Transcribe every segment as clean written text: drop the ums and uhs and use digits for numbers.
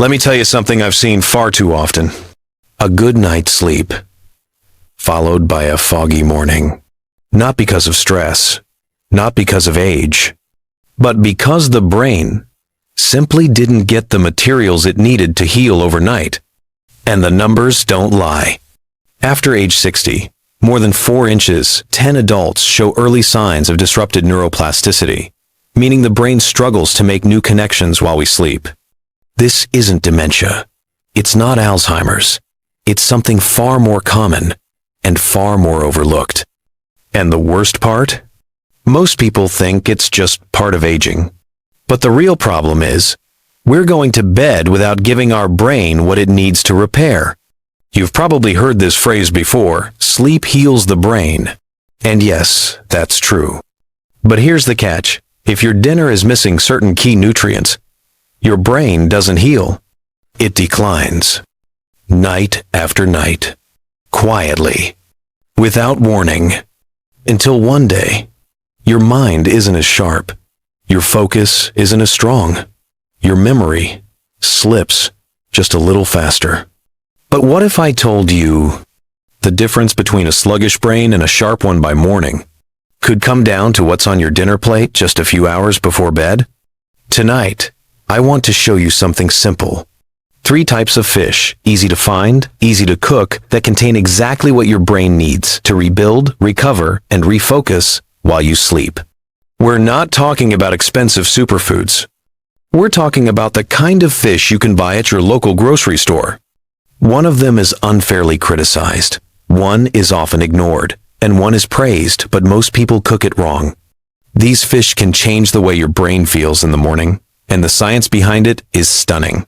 Let me tell you something I've seen far too often. A good night's sleep, followed by a foggy morning. Not because of stress, not because of age, but because the brain simply didn't get the materials it needed to heal overnight. And the numbers don't lie. After age 60, more than 4 inches, 10 adults show early signs of disrupted neuroplasticity, meaning the brain struggles to make new connections while we sleep. This isn't dementia. It's not Alzheimer's. It's something far more common and far more overlooked. And the worst part? Most people think it's just part of aging. But the real problem is, we're going to bed without giving our brain what it needs to repair. You've probably heard this phrase before, sleep heals the brain. And yes, that's true. But here's the catch. If your dinner is missing certain key nutrients, your brain doesn't heal. It declines. Night after night. Quietly. Without warning. Until one day, your mind isn't as sharp. Your focus isn't as strong. Your memory slips just a little faster. But what if I told you the difference between a sluggish brain and a sharp one by morning could come down to what's on your dinner plate just a few hours before bed? Tonight, I want to show you something simple. 3 types of fish, easy to find, easy to cook, that contain exactly what your brain needs to rebuild, recover, and refocus while you sleep. We're not talking about expensive superfoods. We're talking about the kind of fish you can buy at your local grocery store. One of them is unfairly criticized, one is often ignored, and one is praised, but most people cook it wrong. These fish can change the way your brain feels in the morning, and the science behind it is stunning.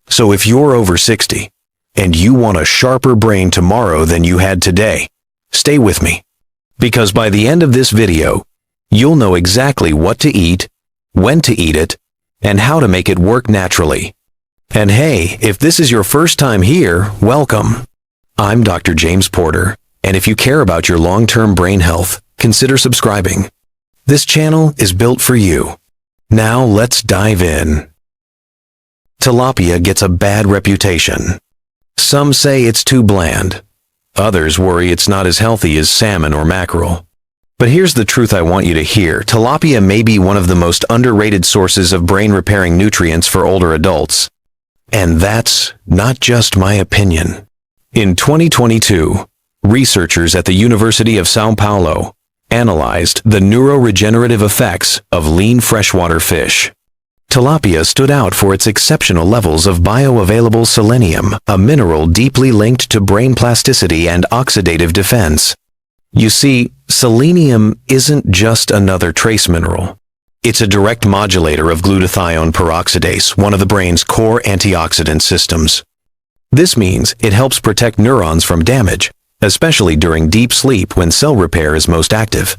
So if you're over 60, and you want a sharper brain tomorrow than you had today, stay with me. Because by the end of this video, you'll know exactly what to eat, when to eat it, and how to make it work naturally. And hey, if this is your first time here, welcome. I'm Dr. James Porter, and if you care about your long-term brain health, consider subscribing. This channel is built for you. Now let's dive in. Tilapia gets a bad reputation. Some say it's too bland. Others worry it's not as healthy as salmon or mackerel. But here's the truth I want you to hear. Tilapia may be one of the most underrated sources of brain-repairing nutrients for older adults. And that's not just my opinion. In 2022, researchers at the University of São Paulo analyzed the neuroregenerative effects of lean freshwater fish. Tilapia stood out for its exceptional levels of bioavailable selenium, a mineral deeply linked to brain plasticity and oxidative defense. You see, selenium isn't just another trace mineral. It's a direct modulator of glutathione peroxidase, one of the brain's core antioxidant systems. This means it helps protect neurons from damage, especially during deep sleep when cell repair is most active.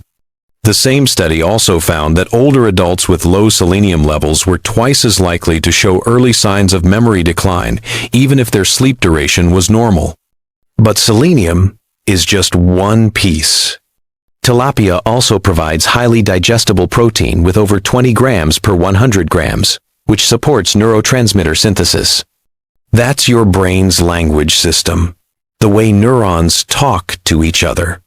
The same study also found that older adults with low selenium levels were twice as likely to show early signs of memory decline, even if their sleep duration was normal. But selenium is just one piece. Tilapia also provides highly digestible protein with over 20 grams per 100 grams, which supports neurotransmitter synthesis. That's your brain's language system, the way neurons talk to each other.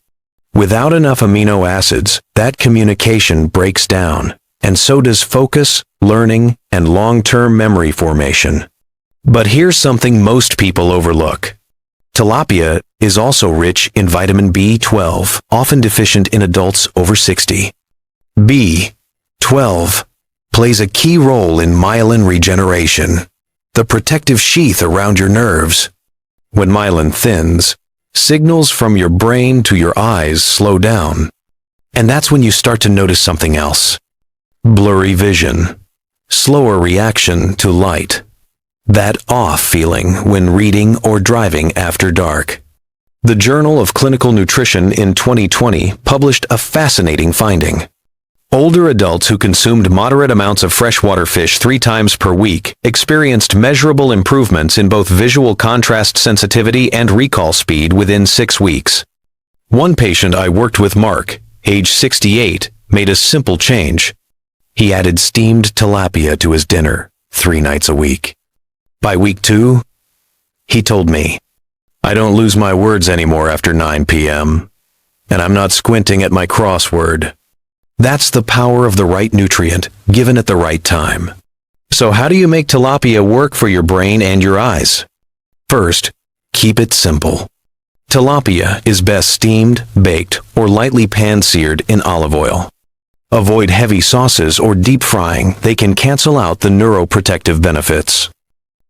Without enough amino acids, that communication breaks down, and so does focus, learning, and long-term memory formation. But here's something most people overlook. Tilapia is also rich in vitamin B12, often deficient in adults over 60. B12 plays a key role in myelin regeneration, the protective sheath around your nerves. When myelin thins, signals from your brain to your eyes slow down. And that's when you start to notice something else. Blurry vision, slower reaction to light, that off feeling when reading or driving after dark. The Journal of Clinical Nutrition in 2020 published a fascinating finding. Older adults who consumed moderate amounts of freshwater fish 3 times per week experienced measurable improvements in both visual contrast sensitivity and recall speed within 6 weeks. One patient I worked with, Mark, age 68, made a simple change. He added steamed tilapia to his dinner 3 nights a week. By week 2, he told me, "I don't lose my words anymore after 9 p.m., and I'm not squinting at my crossword." That's the power of the right nutrient, given at the right time. So how do you make tilapia work for your brain and your eyes? First, keep it simple. Tilapia is best steamed, baked, or lightly pan-seared in olive oil. Avoid heavy sauces or deep frying. They can cancel out the neuroprotective benefits.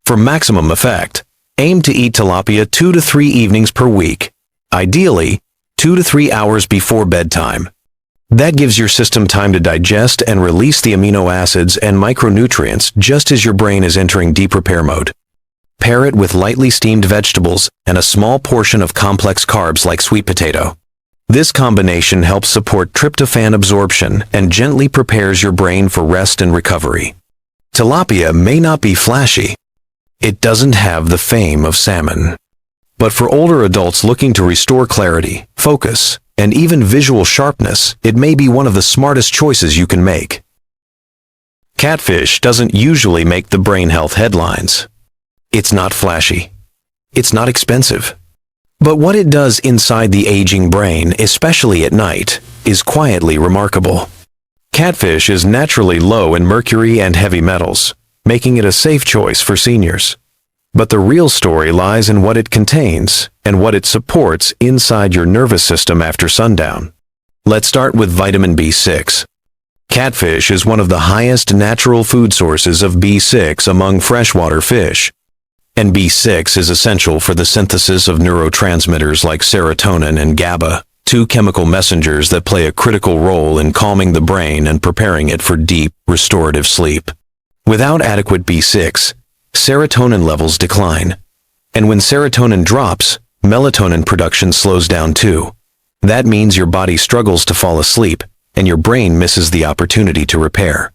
For maximum effect, aim to eat tilapia 2 to 3 evenings per week, ideally 2 to 3 hours before bedtime. That gives your system time to digest and release the amino acids and micronutrients just as your brain is entering deep repair mode. Pair it with lightly steamed vegetables and a small portion of complex carbs like sweet potato. This combination helps support tryptophan absorption and gently prepares your brain for rest and recovery. Tilapia may not be flashy. It doesn't have the fame of salmon. But for older adults looking to restore clarity, focus, and even visual sharpness, it may be one of the smartest choices you can make. Catfish doesn't usually make the brain health headlines. It's not flashy. It's not expensive. But what it does inside the aging brain, especially at night, is quietly remarkable. Catfish is naturally low in mercury and heavy metals, making it a safe choice for seniors. But the real story lies in what it contains and what it supports inside your nervous system after sundown. Let's start with vitamin B6. Catfish is one of the highest natural food sources of B6 among freshwater fish. And B6 is essential for the synthesis of neurotransmitters like serotonin and GABA, two chemical messengers that play a critical role in calming the brain and preparing it for deep, restorative sleep. Without adequate B6, serotonin levels decline. And when serotonin drops, melatonin production slows down too. That means your body struggles to fall asleep, and your brain misses the opportunity to repair.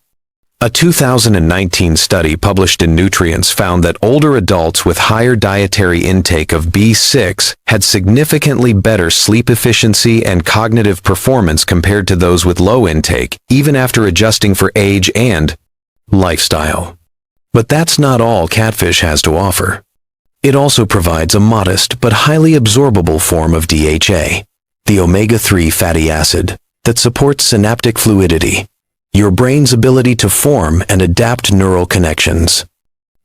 A 2019 study published in Nutrients found that older adults with higher dietary intake of B6 had significantly better sleep efficiency and cognitive performance compared to those with low intake, even after adjusting for age and lifestyle. But that's not all catfish has to offer. It also provides a modest but highly absorbable form of DHA, the omega-3 fatty acid, that supports synaptic fluidity, your brain's ability to form and adapt neural connections.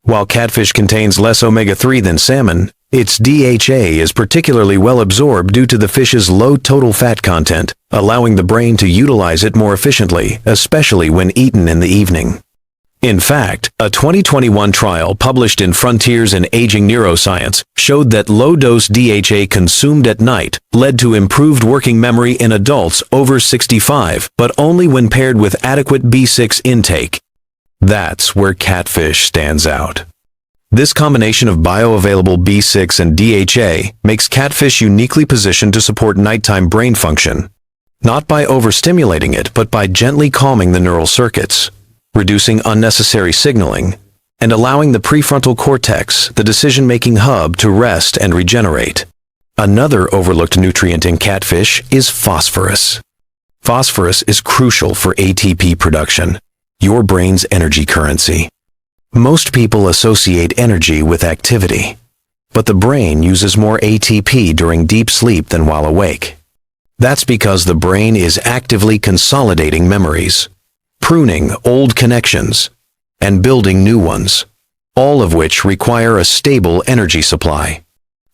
While catfish contains less omega-3 than salmon, its DHA is particularly well absorbed due to the fish's low total fat content, allowing the brain to utilize it more efficiently, especially when eaten in the evening. In fact, a 2021 trial published in Frontiers in Aging Neuroscience showed that low-dose DHA consumed at night led to improved working memory in adults over 65, but only when paired with adequate B6 intake. That's where catfish stands out. This combination of bioavailable B6 and DHA makes catfish uniquely positioned to support nighttime brain function, not by overstimulating it, but by gently calming the neural circuits, reducing unnecessary signaling, and allowing the prefrontal cortex, the decision-making hub, to rest and regenerate. Another overlooked nutrient in catfish is phosphorus. Phosphorus is crucial for ATP production, your brain's energy currency. Most people associate energy with activity, but the brain uses more ATP during deep sleep than while awake. That's because the brain is actively consolidating memories, pruning old connections, and building new ones, all of which require a stable energy supply.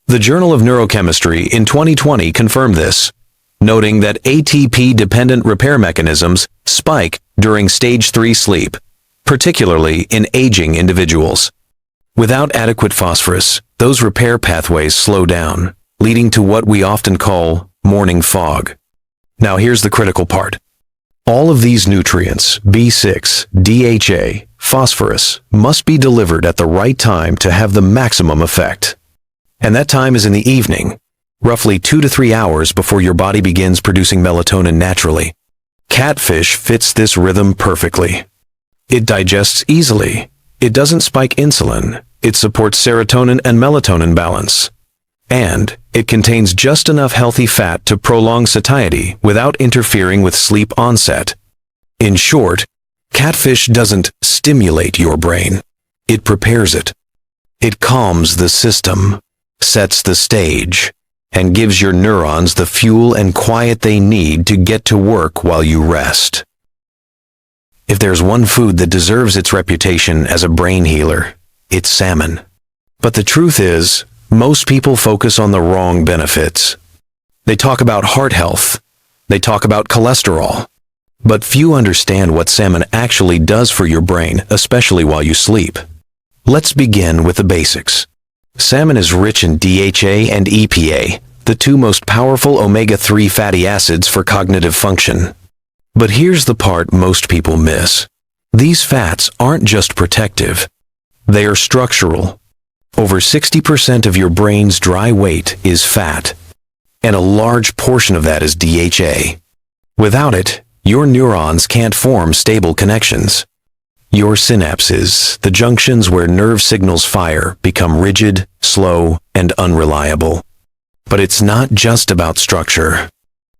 The Journal of Neurochemistry in 2020 confirmed this, noting that ATP-dependent repair mechanisms spike during stage 3 sleep, particularly in aging individuals. Without adequate phosphorus, those repair pathways slow down, leading to what we often call morning fog. Now here's the critical part. All of these nutrients, B6, DHA, phosphorus, must be delivered at the right time to have the maximum effect. And that time is in the evening, roughly 2 to 3 hours before your body begins producing melatonin naturally. Catfish fits this rhythm perfectly. It digests easily. It doesn't spike insulin. It supports serotonin and melatonin balance. And it contains just enough healthy fat to prolong satiety without interfering with sleep onset. In short, catfish doesn't stimulate your brain. It prepares it. It calms the system, sets the stage, and gives your neurons the fuel and quiet they need to get to work while you rest. If there's one food that deserves its reputation as a brain healer, it's salmon. But the truth is, most people focus on the wrong benefits. They talk about heart health. They talk about cholesterol. But few understand what salmon actually does for your brain, especially while you sleep. Let's begin with the basics. Salmon is rich in DHA and EPA, the two most powerful omega-3 fatty acids for cognitive function. But here's the part most people miss. These fats aren't just protective. They are structural. Over 60% of your brain's dry weight is fat, and a large portion of that is DHA. Without it, your neurons can't form stable connections. Your synapses, the junctions where nerve signals fire, become rigid, slow, and unreliable. But it's not just about structure.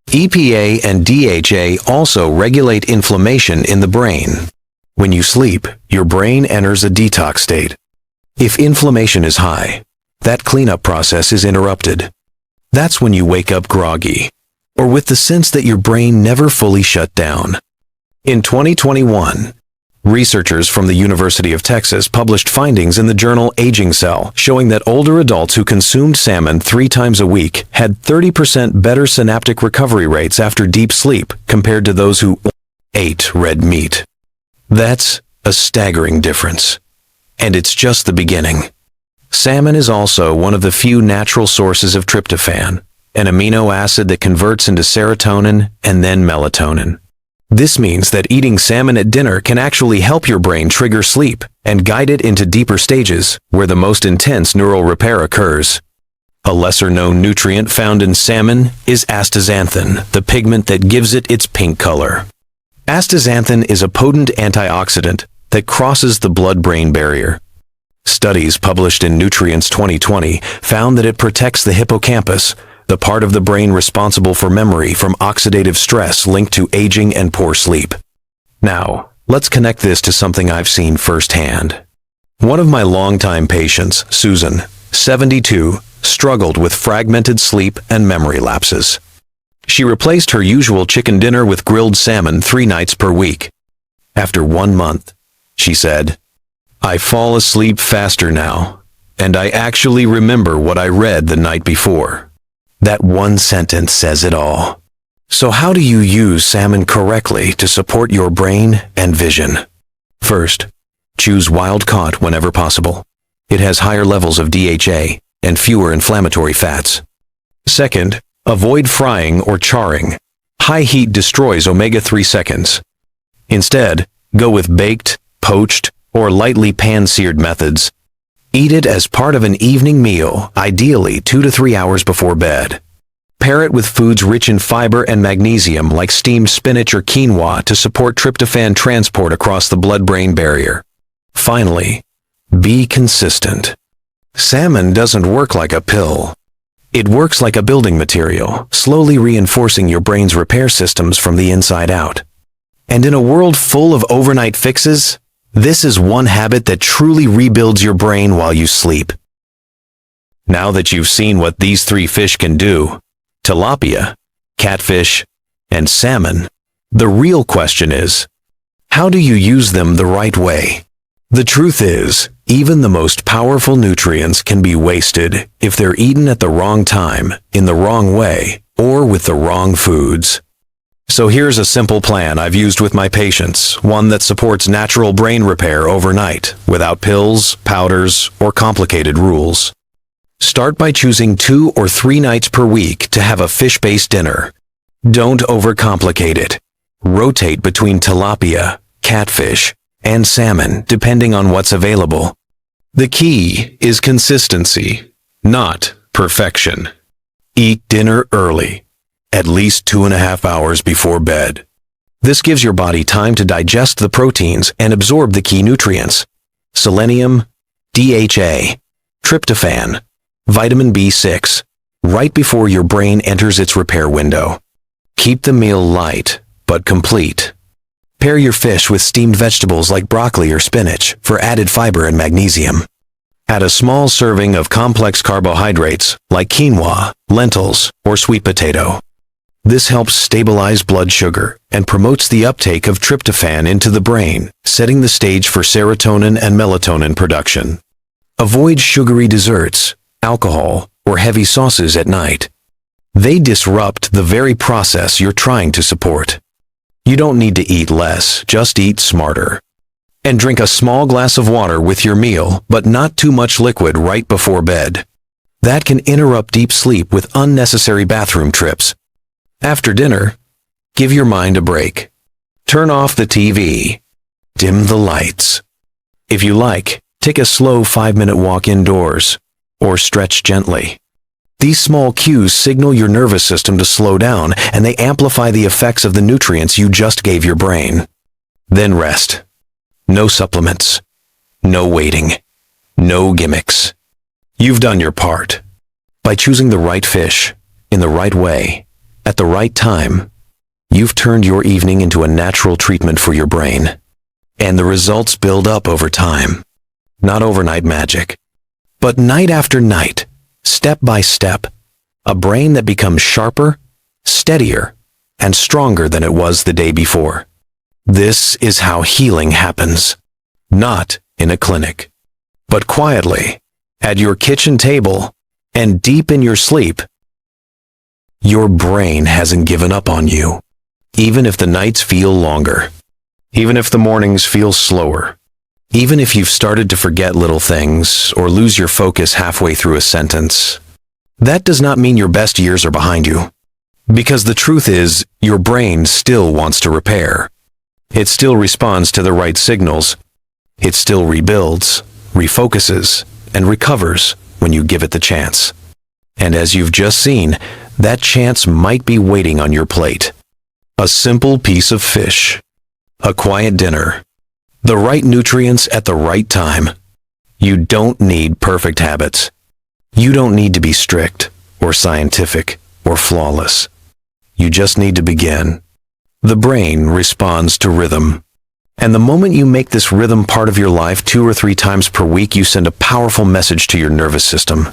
EPA and DHA also regulate inflammation in the brain. When you sleep, your brain enters a detox state. If inflammation is high, that cleanup process is interrupted. That's when you wake up groggy, or with the sense that your brain never fully shut down. In 2021, researchers from the University of Texas published findings in the journal Aging Cell showing that older adults who consumed salmon 3 times a week had 30% better synaptic recovery rates after deep sleep compared to those who ate red meat. That's a staggering difference. And it's just the beginning. Salmon is also one of the few natural sources of tryptophan, an amino acid that converts into serotonin and then melatonin. This means that eating salmon at dinner can actually help your brain trigger sleep and guide it into deeper stages where the most intense neural repair occurs. A lesser-known nutrient found in salmon is astaxanthin, the pigment that gives it its pink color. Astaxanthin is a potent antioxidant that crosses the blood-brain barrier. Studies published in Nutrients 2020 found that it protects the hippocampus, the part of the brain responsible for memory, from oxidative stress linked to aging and poor sleep. Now, let's connect this to something I've seen firsthand. One of my longtime patients, Susan, 72, struggled with fragmented sleep and memory lapses. She replaced her usual chicken dinner with grilled salmon 3 nights per week. After 1 month, she said, "I fall asleep faster now, and I actually remember what I read the night before." That one sentence says it all. So how do you use salmon correctly to support your brain and vision? First, choose wild-caught whenever possible. It has higher levels of DHA and fewer inflammatory fats. Second, avoid frying or charring. High heat destroys omega-3 seconds. Instead, go with baked, poached, or lightly pan-seared methods. Eat it as part of an evening meal, ideally 2 to 3 hours before bed. Pair it with foods rich in fiber and magnesium like steamed spinach or quinoa to support tryptophan transport across the blood-brain barrier. Finally, be consistent. Salmon doesn't work like a pill. It works like a building material, slowly reinforcing your brain's repair systems from the inside out. And in a world full of overnight fixes, this is one habit that truly rebuilds your brain while you sleep. Now that you've seen what these 3 fish can do, tilapia, catfish, and salmon, the real question is, how do you use them the right way? The truth is, even the most powerful nutrients can be wasted if they're eaten at the wrong time, in the wrong way, or with the wrong foods. So here's a simple plan I've used with my patients, one that supports natural brain repair overnight, without pills, powders, or complicated rules. Start by choosing 2 or 3 nights per week to have a fish-based dinner. Don't overcomplicate it. Rotate between tilapia, catfish, and salmon, depending on what's available. The key is consistency, not perfection. Eat dinner early, at least 2.5 hours before bed. This gives your body time to digest the proteins and absorb the key nutrients: selenium, DHA, tryptophan, vitamin B6, right before your brain enters its repair window. Keep the meal light, but complete. Pair your fish with steamed vegetables like broccoli or spinach for added fiber and magnesium. Add a small serving of complex carbohydrates like quinoa, lentils, or sweet potato. This helps stabilize blood sugar and promotes the uptake of tryptophan into the brain, setting the stage for serotonin and melatonin production. Avoid sugary desserts, alcohol, or heavy sauces at night. They disrupt the very process you're trying to support. You don't need to eat less, just eat smarter. And drink a small glass of water with your meal, but not too much liquid right before bed. That can interrupt deep sleep with unnecessary bathroom trips. After dinner, give your mind a break. Turn off the TV. Dim the lights. If you like, take a slow 5-minute walk indoors, or stretch gently. These small cues signal your nervous system to slow down, and they amplify the effects of the nutrients you just gave your brain. Then rest. No supplements. No waiting. No gimmicks. You've done your part. By choosing the right fish, in the right way, at the right time, you've turned your evening into a natural treatment for your brain. And the results build up over time. Not overnight magic, but night after night, step by step, a brain that becomes sharper, steadier, and stronger than it was the day before. This is how healing happens. Not in a clinic, but quietly, at your kitchen table, and deep in your sleep. Your brain hasn't given up on you, even if the nights feel longer, even if the mornings feel slower, even if you've started to forget little things or lose your focus halfway through a sentence. That does not mean your best years are behind you, because the truth is, your brain still wants to repair. It still responds to the right signals. It still rebuilds, refocuses, and recovers when you give it the chance. And as you've just seen, that chance might be waiting on your plate. A simple piece of fish, a quiet dinner, the right nutrients at the right time. You don't need perfect habits. You don't need to be strict, or scientific, or flawless. You just need to begin. The brain responds to rhythm. And the moment you make this rhythm part of your life 2 or 3 times per week, you send a powerful message to your nervous system.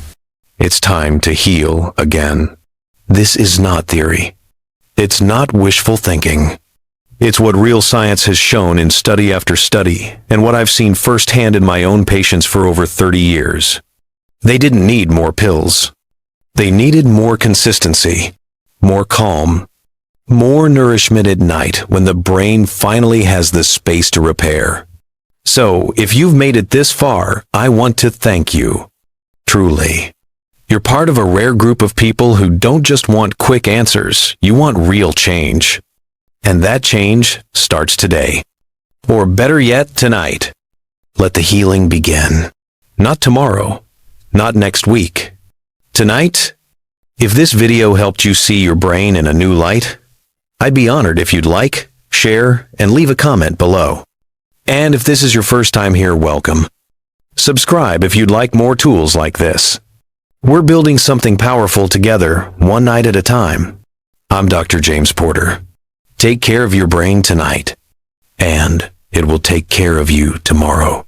It's time to heal again. This is not theory. It's not wishful thinking. It's what real science has shown in study after study, and what I've seen firsthand in my own patients for over 30 years. They didn't need more pills. They needed more consistency, more calm, more nourishment at night when the brain finally has the space to repair. So, if you've made it this far, I want to thank you. Truly. You're part of a rare group of people who don't just want quick answers, you want real change. And that change starts today. Or better yet, tonight. Let the healing begin. Not tomorrow. Not next week. Tonight? If this video helped you see your brain in a new light, I'd be honored if you'd like, share, and leave a comment below. And if this is your first time here, welcome. Subscribe if you'd like more tools like this. We're building something powerful together, one night at a time. I'm Dr. James Porter. Take care of your brain tonight, and it will take care of you tomorrow.